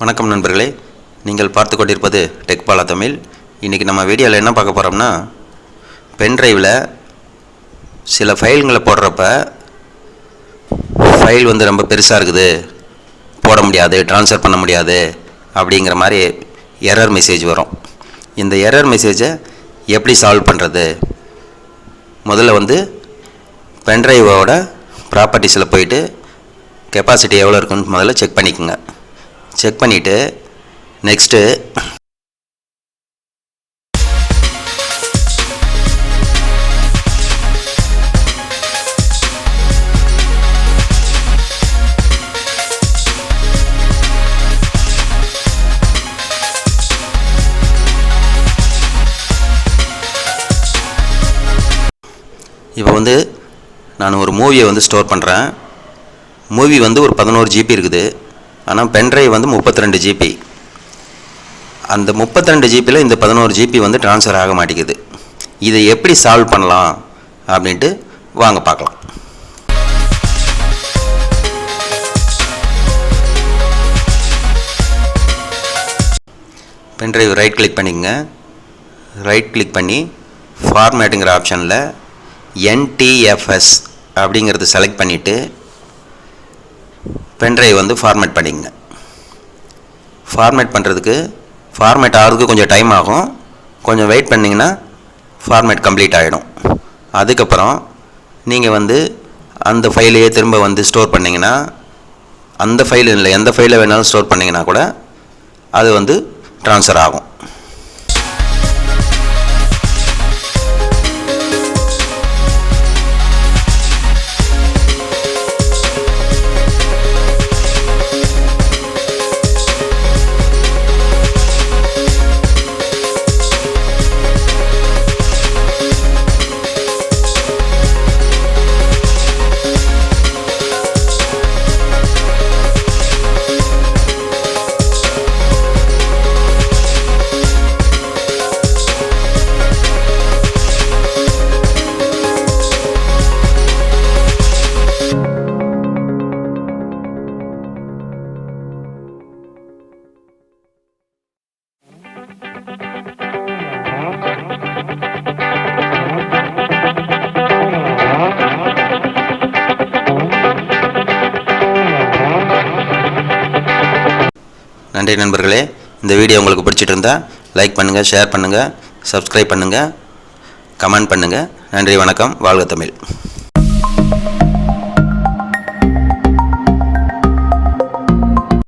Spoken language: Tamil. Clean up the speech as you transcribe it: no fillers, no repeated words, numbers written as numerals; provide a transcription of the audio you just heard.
வணக்கம் நண்பர்களே, நீங்கள் பார்த்து கொண்டிருப்பது டெக் பாலா தமிழ். இன்றைக்கி நம்ம வீடியோவில் என்ன பார்க்க போகிறோம்னா, பென்ட்ரைவில் சில ஃபைல்களை போடுறப்ப ஃபைல் ரொம்ப பெருசாக இருக்குது, போட முடியாது, ட்ரான்ஸ்ஃபர் பண்ண முடியாது அப்படிங்கிற மாதிரி எரர் மெசேஜ் வரும். இந்த எரர் மெசேஜை எப்படி சால்வ் பண்ணுறது? முதல்ல பென்ட்ரைவோட ப்ராப்பர்ட்டிஸில் போயிட்டு கெப்பாசிட்டி எவ்வளோ இருக்குன்னு முதல்ல செக் பண்ணிக்கோங்க. செக் பண்ணிவிட்டு நெக்ஸ்ட்டு இப்போ நான் ஒரு மூவியை ஸ்டோர் பண்ணுறேன். மூவி ஒரு 11 GB இருக்குது. ஆனால் பென்ட்ரைவ் 32 GB. அந்த 32 GBயில் இந்த 11 GB ட்ரான்ஸ்ஃபர் ஆக மாட்டேங்குது. இதை எப்படி சால்வ் பண்ணலாம் அப்படின்ட்டு வாங்க பார்க்கலாம். பென்ட்ரைவ் ரைட் கிளிக் பண்ணிக்கங்க. ரைட் கிளிக் பண்ணி ஃபார்மேட்டுங்கிற ஆப்ஷனில் NTFS அப்படிங்கிறது செலக்ட் பண்ணிவிட்டு பென்ட்ரைவ் ஃபார்மேட் பண்ணிக்கங்க. ஃபார்மேட் பண்ணுறதுக்கு ஃபார்மேட் ஆகிறதுக்கு கொஞ்சம் டைம் ஆகும். கொஞ்சம் வெயிட் பண்ணிங்கன்னா ஃபார்மேட் கம்ப்ளீட் ஆகிடும். அதுக்கப்புறம் நீங்கள் அந்த ஃபைலையே திரும்ப ஸ்டோர் பண்ணிங்கன்னா, அந்த ஃபைல் இல்லை எந்த ஃபைலை வேணாலும் ஸ்டோர் பண்ணிங்கன்னா கூட அது ட்ரான்ஸ்ஃபர் ஆகும். நன்றி நண்பர்களே. இந்த வீடியோ உங்களுக்கு பிடிச்சிட்டு இருந்தால் லைக் பண்ணுங்கள், ஷேர் பண்ணுங்கள், சப்ஸ்கிரைப் பண்ணுங்கள், கமெண்ட் பண்ணுங்கள். நன்றி, வணக்கம், வாழ்க தமிழ்.